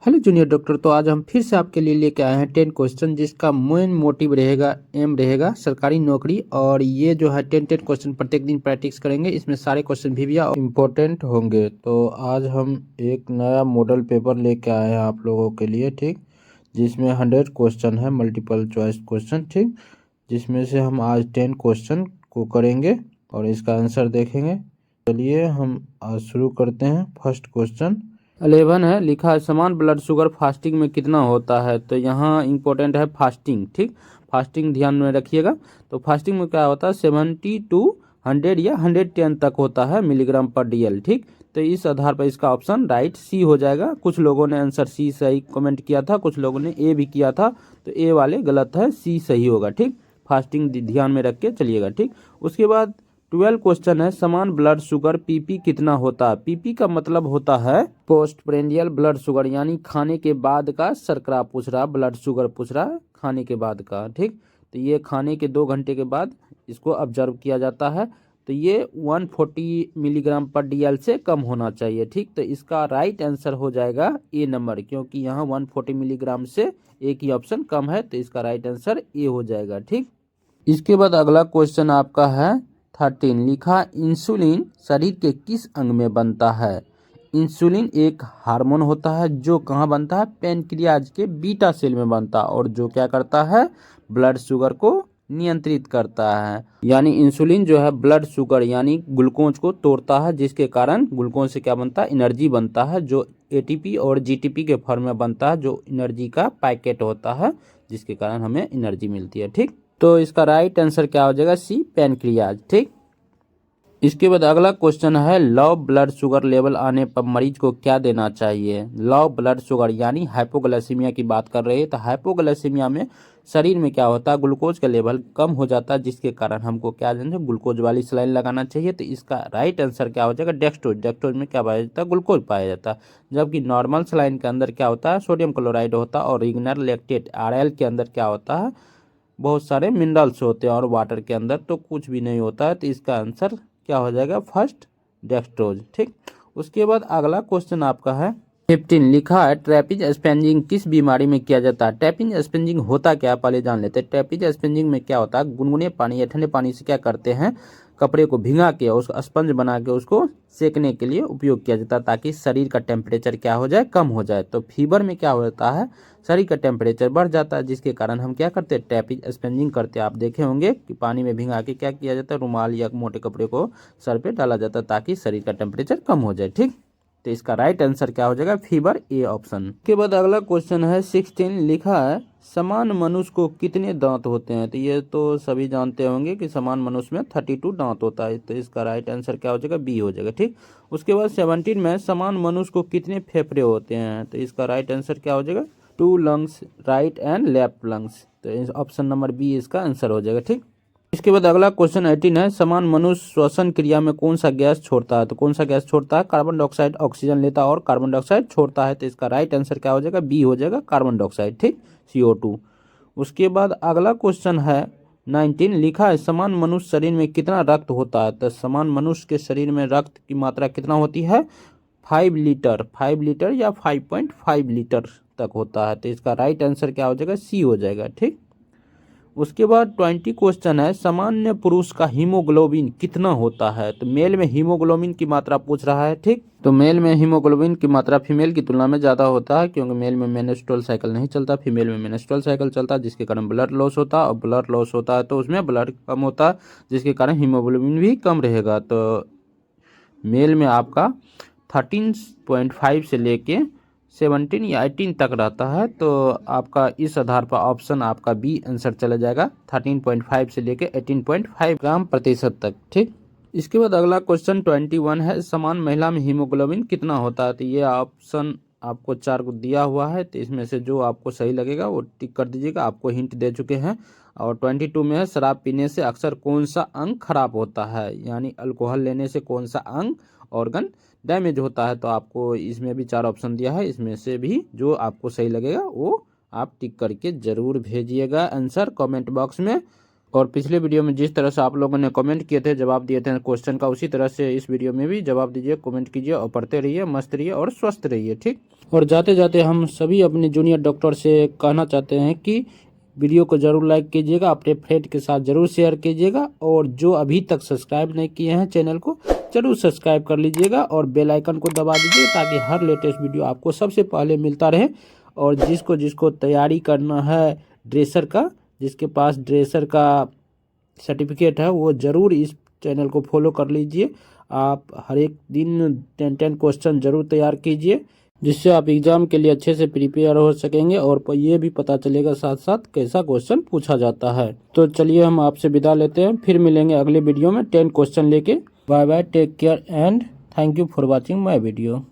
Hello junior doctor. तो आज हम फिर से आपके लिए लेके आए हैं 10 क्वेश्चन जिसका मेन मोटिव रहेगा, एम रहेगा सरकारी नौकरी। और ये जो है 10 क्वेश्चन प्रत्येक दिन प्रैक्टिस करेंगे। इसमें सारे क्वेश्चन भी इम्पोर्टेंट होंगे। तो आज हम एक नया मॉडल पेपर लेके आए हैं आप लोगों के लिए, ठीक, जिसमें 100 क्वेश्चन है, मल्टीपल चॉइस क्वेश्चन, ठीक, जिसमें से हम आज 10 क्वेश्चन को करेंगे और इसका आंसर देखेंगे। चलिए हम आज शुरू करते हैं। फर्स्ट क्वेश्चन 11 है, लिखा है समान ब्लड शुगर फास्टिंग में कितना होता है। तो यहाँ इंपॉर्टेंट है फास्टिंग, ठीक, फास्टिंग ध्यान में रखिएगा। तो फास्टिंग में क्या होता है 70 to 100 या 110 तक होता है मिलीग्राम पर DL, ठीक। तो इस आधार पर इसका ऑप्शन राइट सी हो जाएगा। कुछ लोगों ने आंसर सी सही कमेंट किया था, कुछ लोगों ने ए भी किया था, तो ए वाले गलत है, सी सही होगा, ठीक। फास्टिंग ध्यान में रख के चलिएगा, ठीक। उसके बाद 12 क्वेश्चन है, समान ब्लड शुगर पीपी कितना होता है। पीपी का मतलब होता है पोस्ट प्रेंडियल ब्लड शुगर, यानी खाने के बाद का शर्करा पूछ रहा, ब्लड शुगर पूछ रहा है खाने के बाद का, ठीक। तो ये खाने के 2 घंटे के बाद इसको ऑब्जर्व किया जाता है। तो ये 140 मिलीग्राम पर DL से कम होना चाहिए, ठीक। तो इसका राइट आंसर हो जाएगा ए नंबर, क्योंकि यहाँ 140 मिलीग्राम से एक ही ऑप्शन कम है, तो इसका राइट आंसर ए हो जाएगा, ठीक। इसके बाद अगला क्वेश्चन आपका है 13, लिखा इंसुलिन शरीर के किस अंग में बनता है। इंसुलिन एक हार्मोन होता है जो कहाँ बनता है, पैनक्रियाज के बीटा सेल में बनता है, और जो क्या करता है ब्लड शुगर को नियंत्रित करता है। यानी इंसुलिन जो है ब्लड शुगर यानी ग्लूकोज को तोड़ता है, जिसके कारण ग्लूकोज से क्या बनता है, एनर्जी बनता है, जो ATP और GTP के फॉर्म में बनता है, जो एनर्जी का पैकेट होता है, जिसके कारण हमें एनर्जी मिलती है, ठीक। तो इसका राइट आंसर क्या हो जाएगा, सी पैनक्रियाज, ठीक। इसके बाद अगला क्वेश्चन है, लो ब्लड शुगर लेवल आने पर मरीज को क्या देना चाहिए। लो ब्लड शुगर यानी हाइपोग्लाइसीमिया की बात कर रहे हैं। तो हाइपोग्लाइसीमिया में शरीर में क्या होता है, ग्लूकोज का लेवल कम हो जाता है, जिसके कारण हमको क्या देना चाहिए, ग्लूकोज वाली सलाइन लगाना चाहिए। तो इसका राइट आंसर क्या हो जाएगा, डेक्सट्रोज। डेक्सट्रोज में क्या पाया जाता है, ग्लूकोज पाया जाता है। जबकि नॉर्मल सलाइन के अंदर क्या होता है, सोडियम क्लोराइड होता है, और रिग्नर लैक्टेट RL के अंदर क्या होता है, बहुत सारे मिनरल्स होते हैं, और वाटर के अंदर तो कुछ भी नहीं होता है। तो इसका आंसर क्या हो जाएगा, फर्स्ट डेक्सट्रोज, ठीक। उसके बाद अगला क्वेश्चन आपका है 15, लिखा है ट्रैपिज स्पंजिंग किस बीमारी में किया जाता है। ट्रैपिज स्पंजिंग होता क्या है पहले जान लेते हैं। ट्रैपिज स्पंजिंग में क्या होता है, गुनगुने पानी या ठंडे पानी से क्या करते हैं, कपड़े को भिंगा के उसको स्पंज बना के उसको सेकने के लिए उपयोग किया जाता है, ताकि शरीर का टेम्परेचर क्या हो जाए, कम हो जाए। तो फीवर में क्या होता है, शरीर का टेम्परेचर बढ़ जाता है, जिसके कारण हम क्या करते हैं, ट्रैपिज स्पंजिंग करते हैं। आप देखे होंगे कि पानी में भिंगा के क्या किया जाता है, रुमाल या मोटे कपड़े को सर पे डाला जाता है, ताकि शरीर का टेम्परेचर कम हो जाए, ठीक। तो इसका राइट आंसर क्या हो जाएगा, फीवर, ए ऑप्शन। के बाद अगला क्वेश्चन है 16, लिखा है समान मनुष्य को कितने दांत होते हैं। तो ये तो सभी जानते होंगे कि समान मनुष्य में 32 दांत होता है। तो इसका राइट आंसर क्या हो जाएगा, बी हो जाएगा, ठीक। उसके बाद 17 में समान मनुष्य को कितने फेफड़े होते हैं। तो इसका राइट आंसर क्या हो जाएगा, 2 lungs, right and left lungs. तो ऑप्शन नंबर बी इसका आंसर हो जाएगा, ठीक। इसके बाद अगला क्वेश्चन 18 है, समान मनुष्य श्वसन क्रिया में कौन सा गैस छोड़ता है। तो कौन सा गैस छोड़ता है, कार्बन डाइऑक्साइड। ऑक्सीजन लेता है और कार्बन डाइऑक्साइड छोड़ता है। तो इसका राइट आंसर क्या हो जाएगा, बी हो जाएगा, कार्बन डाइऑक्साइड, ठीक, CO2। उसके बाद अगला क्वेश्चन है 19, लिखा है समान मनुष्य शरीर में कितना रक्त होता है। तो समान मनुष्य के शरीर में रक्त की मात्रा कितना होती है, 5 लीटर, 5 लीटर या 5.5 लीटर तक होता है। तो इसका राइट आंसर क्या हो जाएगा, सी हो जाएगा, ठीक। उसके बाद 20 क्वेश्चन है, सामान्य पुरुष का हीमोग्लोबिन कितना होता है। तो मेल में हीमोग्लोबिन की मात्रा पूछ रहा है, ठीक। तो मेल में हीमोग्लोबिन की मात्रा फीमेल की तुलना में ज़्यादा होता है, क्योंकि मेल में मेनेस्ट्रुअल साइकिल नहीं चलता, फीमेल में मेनेस्ट्रुअल साइकिल चलता है, जिसके कारण ब्लड लॉस होता है, और ब्लड लॉस होता है तो उसमें ब्लड कम होता है, जिसके कारण हीमोग्लोबिन भी कम रहेगा। तो मेल में आपका 13.5 से लेके 17 या 18 तक रहता है। तो आपका इस आधार पर ऑप्शन आपका बी आंसर चला जाएगा, 13.5 से लेके 18.5 ग्राम प्रतिशत तक, ठीक। इसके बाद अगला क्वेश्चन 21 है, समान महिला में हीमोग्लोबिन कितना होता है। तो ये ऑप्शन आपको 4 को दिया हुआ है, तो इसमें से जो आपको सही लगेगा वो टिक कर दीजिएगा, आपको हिंट दे चुके हैं। और 22 में है, शराब पीने से अक्सर कौन सा अंग खराब होता है, यानी अल्कोहल लेने से कौन सा अंग ऑर्गन डैमेज होता है। तो आपको इसमें भी 4 ऑप्शन दिया है, इसमें से भी जो आपको सही लगेगा वो आप टिक करके जरूर भेजिएगा आंसर कमेंट बॉक्स में। और पिछले वीडियो में जिस तरह से आप लोगों ने कमेंट किए थे, जवाब दिए थे क्वेश्चन का, उसी तरह से इस वीडियो में भी जवाब दीजिए, कमेंट कीजिए और पढ़ते रहिए, मस्त रहिए और स्वस्थ रहिए। ठीक। और जाते जाते हम सभी अपने जूनियर डॉक्टर से कहना चाहते हैं कि वीडियो को जरूर लाइक कीजिएगा, अपने फ्रेंड के साथ जरूर शेयर कीजिएगा, और जो अभी तक सब्सक्राइब नहीं किए हैं चैनल को जरूर सब्सक्राइब कर लीजिएगा और बेल आइकन को दबा दीजिए ताकि हर लेटेस्ट वीडियो आपको सबसे पहले मिलता रहे। और जिसको जिसको तैयारी करना है ड्रेसर का, जिसके पास ड्रेसर का सर्टिफिकेट है, वो ज़रूर इस चैनल को फॉलो कर लीजिए। आप हर एक दिन 10 क्वेश्चन ज़रूर तैयार कीजिए, जिससे आप एग्ज़ाम के लिए अच्छे से प्रिपेयर हो सकेंगे और ये भी पता चलेगा साथ साथ कैसा क्वेश्चन पूछा जाता है। तो चलिए हम आपसे विदा लेते हैं, फिर मिलेंगे अगले वीडियो में 10 क्वेश्चन लेके। Bye bye, take care and thank you for watching my video.